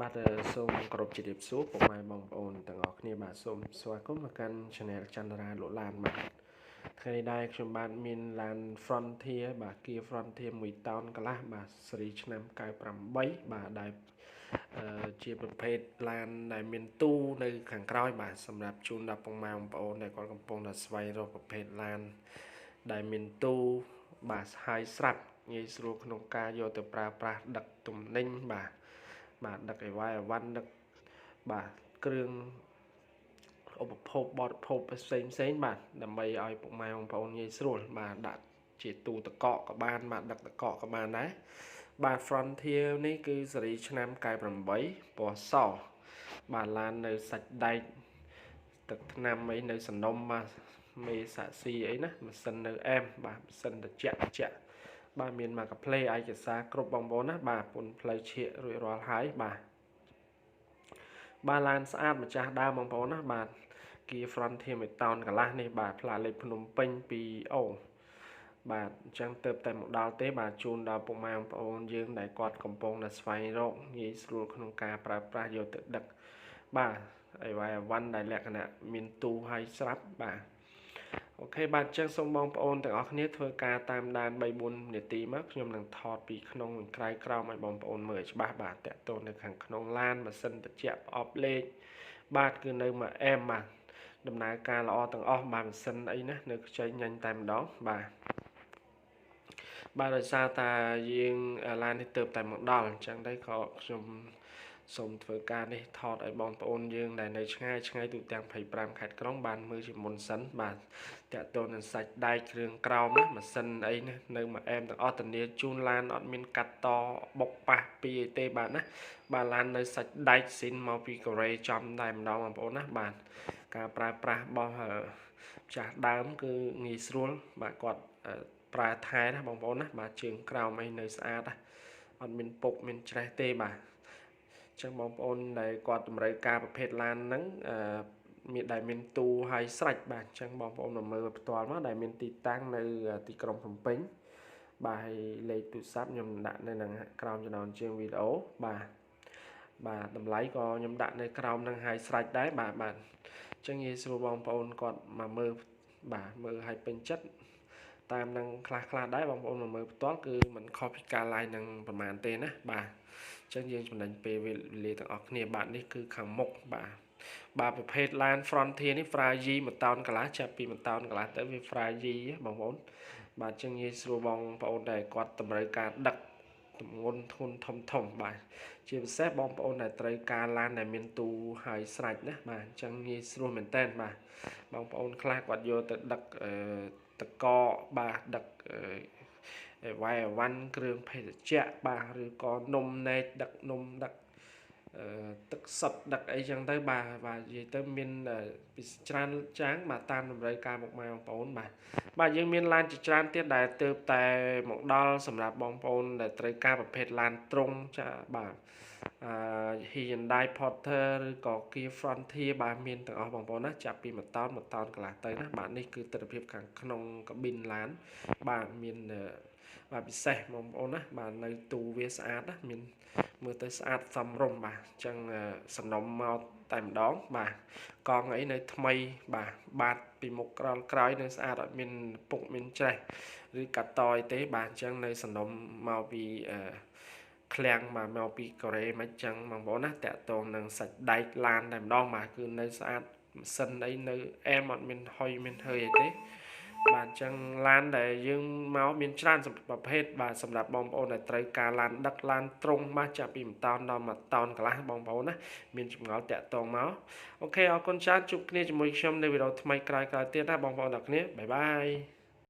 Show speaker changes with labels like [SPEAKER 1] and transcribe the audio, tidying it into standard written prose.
[SPEAKER 1] បាទសូមគោរពជម្រាបសួរពុកម៉ែបងប្អូនទាំងអស់គ្នាបាទសូមស្វាគមន៍មកកាន់ Channel ចន្ទរាលោកឡានបាទថ្ងៃនេះដែរខ្ញុំបាទមានឡាន Frontier បាទ Kia Frontier 1តោនកន្លះបាទស៊េរីឆ្នាំ98បាទដែលជាប្រភេទឡានដែលមានទូនៅខាងក្រោយបាទសម្រាប់ជូនដល់ពុកម៉ែបងប្អូនដែលគាត់កំពុងតែស្វែងរកប្រភេទឡានដែលមានទូបាទហើយស្រាប់ងាយស្រួលក្នុងការយកទៅប្រើប្រាស់ដឹកទំនិញបាទដឹកអីវ៉ៃអវ៉ាន់ដឹកបាទគ្រឿងឧបភោគបរិភោគផ្សេងបាទដើម្បីឲ្យពុកម៉ែបងប្អូនងាយស្រួលបាទដាក់ជាទូទឹកកកក៏បានបាទដឹកទឹកកកក៏បានដែរបាទ Frontier នេះគឺស៊េរីឆ្នាំ98ពណ៌សបាទឡាននៅសាច់ដែកទឹកថ្នាំអីនៅសំណុំបាទមេសាស៊ីអីណាម៉ាស៊ីននៅអែមបាទម៉ាស៊ីនត្រជាក់បាទមានមកកាផ្លេឯកសារគ្រប់បងប្អូនណាបាទពុនផ្លូវឈាករួចរាល់ហើយបាទឡានស្អាតម្ចាស់ដើមបងប្អូនណាបាទ Kia Frontier 1តោនកន្លះនេះបាទផ្លាកលេខភ្នំពេញ2អូបាទអញ្ចឹងទៅតែមកដល់ទេបាទជូនដល់ពុកម៉ែបងប្អូនយើងដែលគាត់កំពុងតែស្វែងរកងាយស្រួលក្នុងការប្រើប្រាស់យកទៅដឹកបាទអីវ៉ៃអវ៉ាន់ដែលលក្ខណៈមានទូហើយស្រាប់បាទអូខេបាទអញ្ចឹងសូមបងប្អូនទាំងអស់គ្នាធ្វើការតាមដាន 3-4 នាទីមកខ្ញុំនឹងថតពីក្នុងក្រៅក្រោមឲ្យបងប្អូនមើលច្បាស់បាទតកតូននៅខាងក្នុងឡានម៉ាស៊ីនត្រជាក់ប្រអប់លេខបាទគឺនៅមួយអែមបាទដំណើរការល្អទាំងអស់បាទម៉ាស៊ីនអីណានៅខ្ចីញ៉ាញ់តែម្ដងបាទដោយសារតាយើងឡាននេះទៅតែមកដល់អញ្ចឹងទៅក៏ខ្ញុំសូមធ្វើការនេះថតឲ្យបងប្អូនយើងដែលនៅឆ្ងាយទូទាំង25ខេត្តក្រុងបានមើលជាមុនសិនបាទតកតូននឹងសាច់ដែកគ្រឿងក្រោមណាម៉ាស៊ីនអីណានៅមួយអែមទាំងអស់ធានាជូនឡានអត់មានកាត់តបុកប៉ះពីអីទេបាទណាបាទឡាននៅសាច់ដែកស៊ីនមកពីកូរ៉េចំតែម្ដងបងប្អូនណាបាទការប្រើប្រាស់របស់ចាស់ដើមគឺងាយស្រួលបាទគាត់ប្រើថែណាបងប្អូនណាបាទជើងក្រោមអីនៅស្អាតណាអត់មានពុកមានច្រេះទេបាទចឹងបងប្អូនដែលគាត់តម្រូវការប្រភេទឡានហ្នឹងមានទូហើយស្រេចបាទចឹងបងប្អូនមកមើលផ្ទាល់មកដែលមានទីតាំងនៅទីក្រុងភ្នំពេញបាទហើយលេខទូរស័ព្ទខ្ញុំដាក់នៅនឹងក្រោមចំណងជើងវីដេអូបាទតម្លៃក៏ខ្ញុំដាក់នៅក្រោមនឹងហើយស្រេចដែរបាទចឹងងាយស្រួលបងប្អូនគាត់មកមើលបាទមើលឲ្យពេញចិត្តតាមនឹងខ្លះដែរបងប្អូនមកមើលផ្ទាល់គឺមិនខុសពីការ live នឹងប្រហែលទេណាបាទចឹងយើងចំណេញពេលវេលាទាំងអស់គ្នាបាទនេះគឺខាងមុខបាទប្រភេទឡាន Frontier នេះ Fragi 1តោនកន្លះចាប់ពី1តោនកន្លះទៅវា Fragi បងប្អូនបាទចឹងងាយស្រួលបងប្អូនដែលគាត់តម្រូវការដឹកទម្ងន់ធុនធំបាទជាពិសេសបងប្អូនដែលត្រូវការឡានដែលមានទូហើយស្រេចណាបាទអញ្ចឹងងាយស្រួលមែនតើបាទបងប្អូនខ្លះគាត់យកទៅដឹកតកបាទដឹកអីវ៉ៃអវ៉ាន់គ្រឿងភេសជ្ជៈបាទឬក៏នំណែកដឹកនំដឹកទឹកសុទ្ធដឹកអីចឹងទៅបាទនិយាយទៅមានពីច្រើនចាងបាទតាមតម្រូវការមកបងប្អូនបាទយើងមានឡានជាច្រើនទៀតដែលទើបតែមកដល់សម្រាប់បងប្អូនដែលត្រូវការប្រភេទឡានត្រង់ចាបាទHyundai Porter ឬក៏ Kia Frontier បាទមានទាំងអស់បងប្អូនណាចាប់ពី1តោនកន្លះទៅណាបាទនេះគឺទិដ្ឋភាពខាងក្នុងកាប៊ីនឡានបាទមានបាទពិសេសបងប្អូនណាបាទនៅទូវាស្អាតណាមានមើលទៅស្អាតសមរម្យបាទអញ្ចឹងសំណុំមកតែម្ដងបាទកង់អីនៅថ្មីបាទពីមុខក្រោយនៅស្អាតអត់មានពុកមានច្រេះឬកាត់តអីទេបាទអញ្ចឹងនៅសំណុំមកពីឃ្លាំងមកពីកូរ៉េមិនចឹងបងប្អូនណាតាក់ទងនឹងសាច់ដែកឡានតែម្ដងបាទគឺនៅស្អាតម៉ាស៊ីនអីនៅអែមអត់មានហុយមានhơiអីទេបាទអញ្ចឹងឡានដែលយើងមកមានច្រើនប្រភេទបាទសម្រាប់បងប្អូនដែលត្រូវការឡានដឹកឡានត្រង់បាទចាប់ពី1តោនដល់1តោនកន្លះបងប្អូនណាមានចម្ងល់តាក់ទងមកអូខេអរគុណច្រើនជួបគ្នាជាមួយខ្ញុំនៅវីដេអូថ្មីក្រោយទៀតណាបងប្អូនទាំងគ្នាបាយបាយ